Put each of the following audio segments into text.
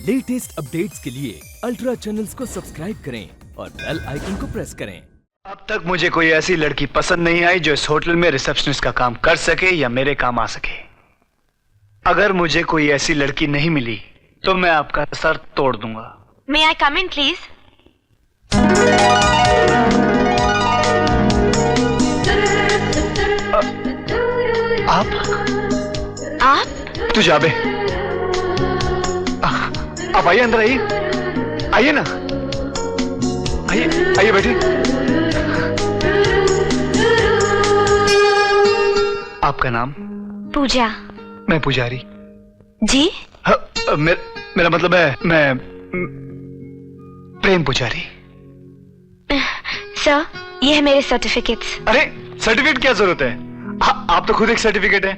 Latest updates के लिए ultra channels को सब्सक्राइब करें और बेल आइकन को प्रेस करें। अब तक मुझे कोई ऐसी लड़की पसंद नहीं आई जो इस होटल में रिसेप्शनिस्ट का काम कर सके या मेरे काम आ सके। अगर मुझे कोई ऐसी लड़की नहीं मिली तो मैं आपका सर तोड़ दूंगा। May I come in, please? आप? तू जा बे। आप आइए, अंदर आइए, आइए ना, आइए आइए बैठिए। आपका नाम? पूजा। मैं पुजारी। जी? मेरा मतलब है मैं प्रेम पुजारी। सर, ये है मेरे सर्टिफिकेट्स। अरे सर्टिफिकेट क्या जरूरत है? आप तो खुद एक सर्टिफिकेट है।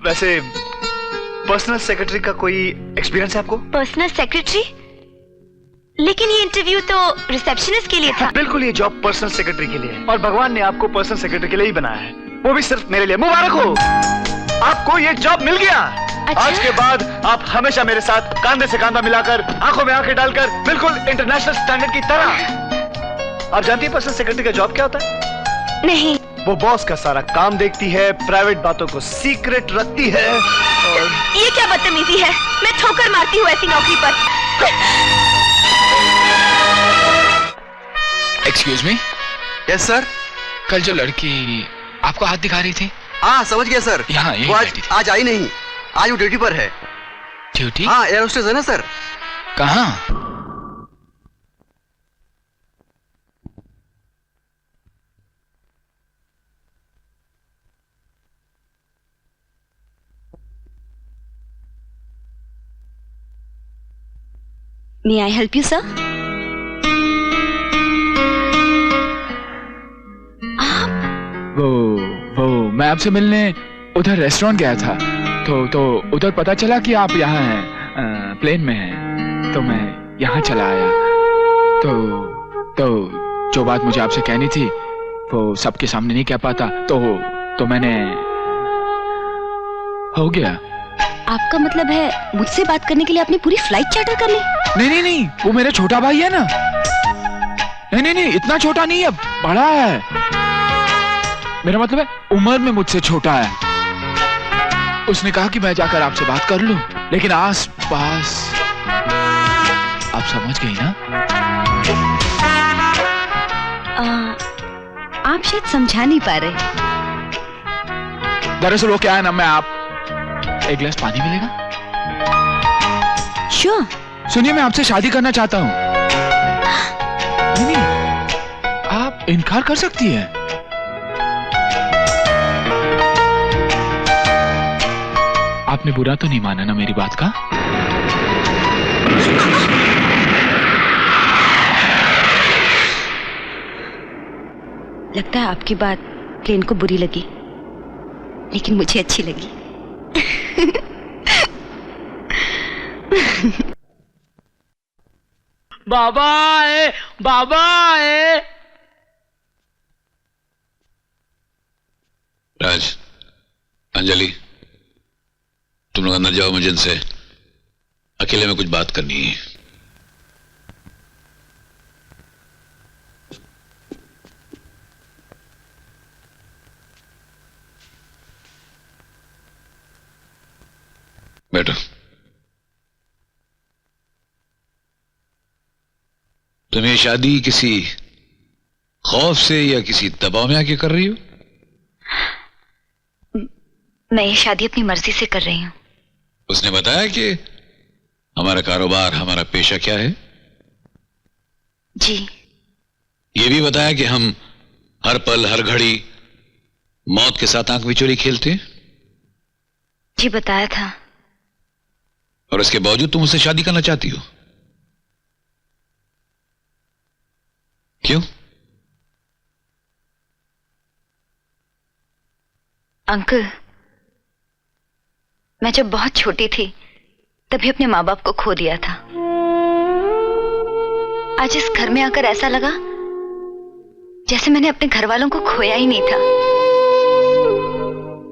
वैसे पर्सनल सेक्रेटरी का कोई एक्सपीरियंस है आपको? Personal secretary? लेकिन ये इंटरव्यू तो रिसेप्शनिस्ट के लिए था। बिल्कुल, ये जॉब पर्सनल सेक्रेटरी के लिए है और भगवान ने आपको पर्सनल सेक्रेटरी के लिए ही बनाया है, वो भी सिर्फ मेरे लिए। मुबारक हो, आपको ये जॉब मिल गया। अच्छा? आज के बाद आप हमेशा मेरे साथ कांधे से कांधा मिलाकर, आंखों में आंखें डालकर, बिल्कुल इंटरनेशनल स्टैंडर्ड की तरह। आप जानती है पर्सनल सेक्रेटरी का जॉब क्या होता है? नहीं। वो बॉस का सारा काम देखती है, प्राइवेट बातों को सीक्रेट रखती है और... ये क्या बदतमीजी है? मैं ठोकर मारती हूँ ऐसी नौकरी पर। Excuse me. Yes sir. कल जो लड़की आपको हाथ दिखा रही थी? हाँ समझ गया सर। यहाँ वो आज आई नहीं, आज वो ड्यूटी पर है। ड्यूटी? हाँ, एयर होस्टेस है ना सर। कहाँ? May I help you, sir? वो मैं आपसे मिलने उधर रेस्टोरेंट गया था, तो उधर पता चला कि आप यहाँ हैं, प्लेन में हैं, तो मैं यहाँ चला आया। तो जो बात मुझे आपसे कहनी थी वो सबके सामने नहीं कह पाता, तो मैंने हो गया। आपका मतलब है मुझसे बात करने के लिए आपने पूरी फ्लाइट चार्टर कर ली? नहीं, वो मेरा छोटा भाई है ना। नहीं, इतना छोटा नहीं है, बड़ा है। मेरा मतलब है उम्र में मुझसे छोटा है। उसने कहा कि मैं जाकर आपसे बात कर लूं, लेकिन आस पास आप समझ गई ना? आप शायद समझा नहीं पा रहे। दरअसल वो क्या है ना, मैं आप एक गिलास पानी मिलेगा? श्योर। सुनिए, मैं आपसे शादी करना चाहता हूँ। नहीं, आप इनकार कर सकती हैं। आपने बुरा तो नहीं माना ना मेरी बात का? लगता है आपकी बात प्लेन को बुरी लगी, लेकिन मुझे अच्छी लगी। बाबा आए, बाबा आए। राज, अंजलि, तुम लोग अंदर जाओ, मुझे इनसे अकेले में कुछ बात करनी है। बैठो। तुम ये शादी किसी खौफ से या किसी दबाव में आके कर रही हो? मैं ये शादी अपनी मर्जी से कर रही हूँ। उसने बताया कि हमारा कारोबार, हमारा पेशा क्या है? जी। ये भी बताया कि हम हर पल हर घड़ी मौत के साथ आंख मिचोली खेलते हैं? जी बताया था। और इसके बावजूद तुम उससे शादी करना चाहती हो? क्यों? अंकल, मैं जब बहुत छोटी थी तभी अपने माँ बाप को खो दिया था। आज इस घर में आकर ऐसा लगा जैसे मैंने अपने घर वालों को खोया ही नहीं था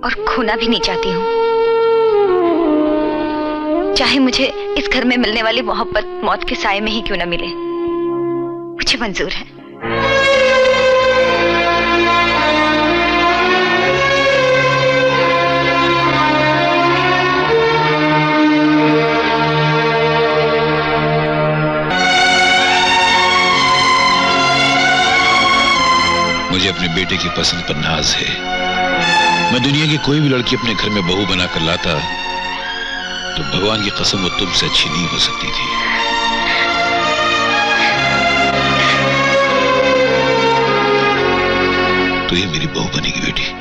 और खोना भी नहीं चाहती हूँ। चाहे मुझे इस घर में मिलने वाली मोहब्बत मौत के साए में ही क्यों न मिले, मुझे मंजूर है। मुझे अपने बेटे की पसंद पर नाज है। मैं दुनिया की कोई भी लड़की अपने घर में बहू बनाकर लाता तो भगवान की कसम वो तुमसे अच्छी नहीं हो सकती थी। तो ये मेरी बहू बनेगी बेटी।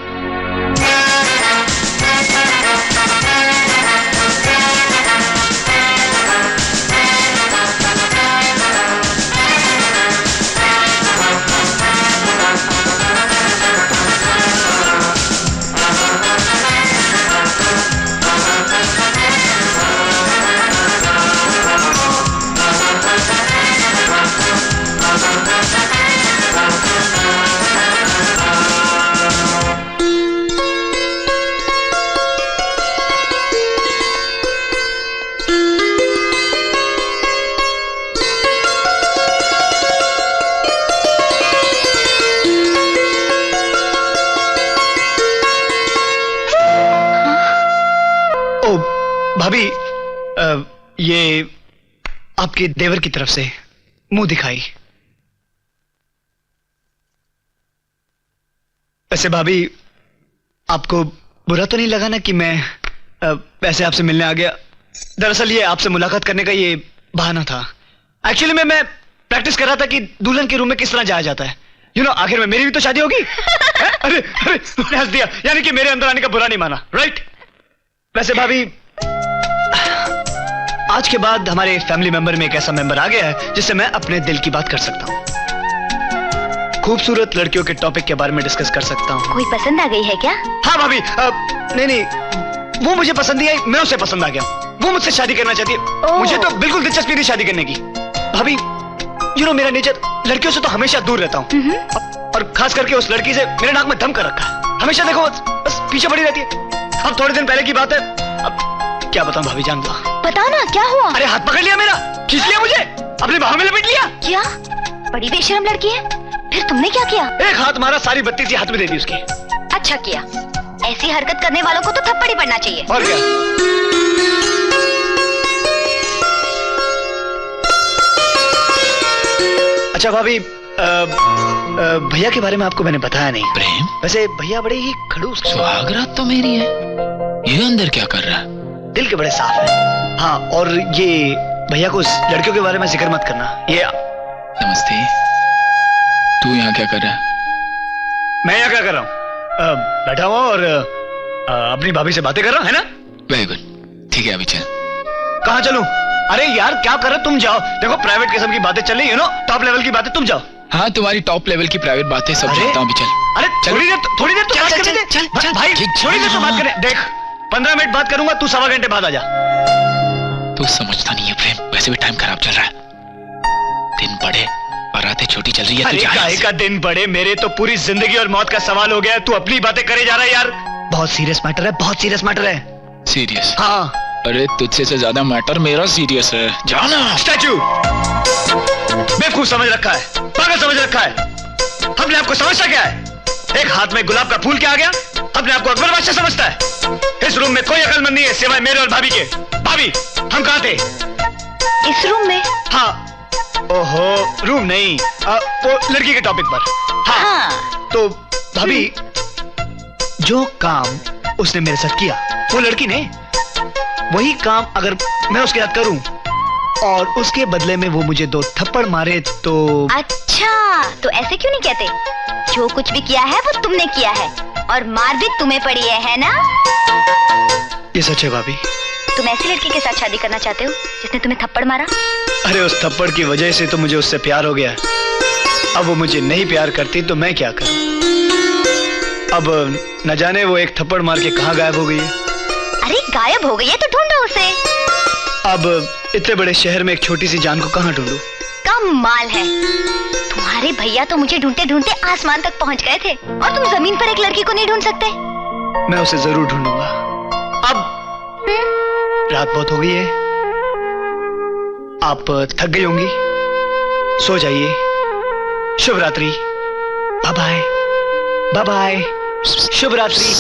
भाभी, ये आपके देवर की तरफ से मुंह दिखाई। वैसे भाभी, आपको बुरा तो नहीं लगा ना कि मैं वैसे आपसे मिलने आ गया? दरअसल ये आपसे मुलाकात करने का ये बहाना था। एक्चुअली मैं प्रैक्टिस कर रहा था कि दुल्हन के रूम में किस तरह जाया जाता है। आखिर में मेरी भी तो शादी होगी। अरे अरे, मैंने हंस दिया, यानी कि मेरे अंदर आने का बुरा नहीं माना, राइट? वैसे भाभी, आज के बाद हमारे फैमिली मेंबर में एक ऐसा मेंबर आ गया है जिससे मैं अपने दिल की बात कर सकता हूँ। खूबसूरत लड़कियों के टॉपिक के बारे में डिस्कस कर सकता हूँ। कोई पसंद आ गई है क्या? हाँ भाभी, नहीं, वो मुझे पसंद नहीं आई, मैं उसे पसंद आ गया। वो मुझसे शादी करना चाहती है। मुझे तो बिल्कुल दिलचस्पी नहीं शादी करने की। भाभी, मेरा नेचर लड़कियों से तो हमेशा दूर रहता हूँ, और खास करके उस लड़की से मेरे नाक में दम कर रखा है। हमेशा देखो बस पीछे पड़ी रहती है। अब थोड़े दिन पहले की बात है, अब क्या बताऊं भाभी, जान लो। बताओ ना, क्या हुआ? अरे हाथ पकड़ लिया मेरा, खींच लिया मुझे, अपने बाहों में लपेट लिया। क्या? बड़ी बेशरम लड़की है। फिर तुमने क्या किया? एक हाथ मारा, सारी बत्ती सी हाथ में दे दी उसके। अच्छा किया। ऐसी हरकत करने वालों को तो थप्पड़ ही पड़ना चाहिए। और क्या? अच्छा भाभी, भैया के बारे में आपको मैंने बताया नहीं। प्रेम, वैसे भैया बड़े ही खड़ूस। सुहागरात तो मेरी है, ये अंदर क्या कर रहा है? दिल के बड़े साफ है। हाँ, और ये भैया को उस लड़कियों के बारे में जिक्र मत करना। ये नमस्ते। तू यहाँ क्या कर रहा है? मैं यहाँ क्या कर रहा हूँ? बैठा हुआ और अपनी भाभी से बातें कर रहा हूँ, है ना? वेरी गुड, ठीक है, अभी चल। कहाँ चलूं? अरे यार, क्या कर रहे, तुम जाओ। देखो, प्राइवेट किस्म की बातें चल रही है, टॉप लेवल की बातें, तुम जाओ। हाँ, तुम्हारी टॉप लेवल की प्राइवेट बातें सब जानता हूँ, अभी चल। अरे थोड़ी देर तो बात करने दे। चल, भाई, थोड़ी देर तो बात करें। देख, 15 मिनट बात करूंगा, तू 1.25 घंटे बाद आ जा। तू समझता नहीं है प्रेम, वैसे भी टाइम खराब चल रहा है। दिन बड़े और रातें छोटी चल रही है। अरे काहे का दिन बड़े, मेरे तो पूरी जिंदगी और मौत का सवाल हो गया है। तू अपनी बातें करे जा रहा है यार। बहुत सीरियस मैटर है, बहुत सीरियस मैटर है। सीरियस? हाँ। अरे तुझसे से ज्यादा मैटर मेरा सीरियस है, जाना। स्टैचू बेवकूफ समझ रखा है, पागल समझ रखा है। अपने आपको समझता क्या है? एक हाथ में गुलाब का फूल क्या आ गया? अपने आपको अकबर बादशाह समझता है। इस रूम में कोई अकलमंद नहीं है सिवाय मेरे और भाभी के। भाभी, हम कहाँ थे? इस रूम में? हाँ। ओहो, रूम नहीं, वो लड़की के टॉपिक पर। हाँ। तो भाभी, जो काम उसने मेरे साथ किया, वो लड़की ने, वही काम अगर मैं उसके साथ करूं और उसके बदले में वो मुझे 2 थप्पड़ मारे तो। अच्छा, तो ऐसे क्यों नहीं कहते? जो कुछ भी किया है वो तुमने किया है, और मार भी तुम्हें पड़ी है ना? ये सच है भाभी। तुम ऐसी लड़की के साथ शादी करना चाहते हो जिसने तुम्हें थप्पड़ मारा? अरे उस थप्पड़ की वजह से तो मुझे उससे प्यार हो गया। अब वो मुझे नहीं प्यार करती तो मैं क्या करूं? अब न जाने वो एक थप्पड़ मार के कहाँ गायब हो गई है। अरे गायब हो गई है तो ढूंढो उसे। अब इतने बड़े शहर में एक छोटी सी जान को कहाँ ढूंढूं? कमाल है, तुम्हारे भैया तो मुझे ढूंढते ढूंढते आसमान तक पहुंच गए थे, और तुम जमीन पर एक लड़की को नहीं ढूंढ सकते? मैं उसे जरूर ढूंढूंगा। अब रात बहुत हो गई है, आप थक गई होंगी, सो जाइए। शुभ रात्रि। Bye bye. Bye bye. शुभ रात्रि।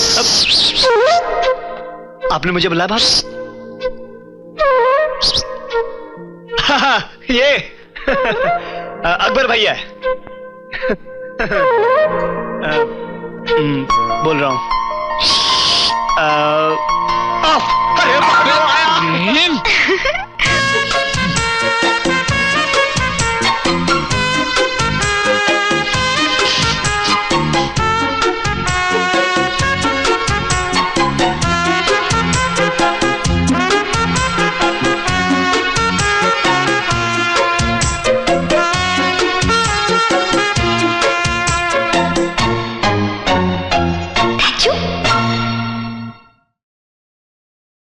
आपने मुझे बुलाया बाहर? हाँ, ये अकबर भैया है। बोल रहा हूं। अरे बाप रे!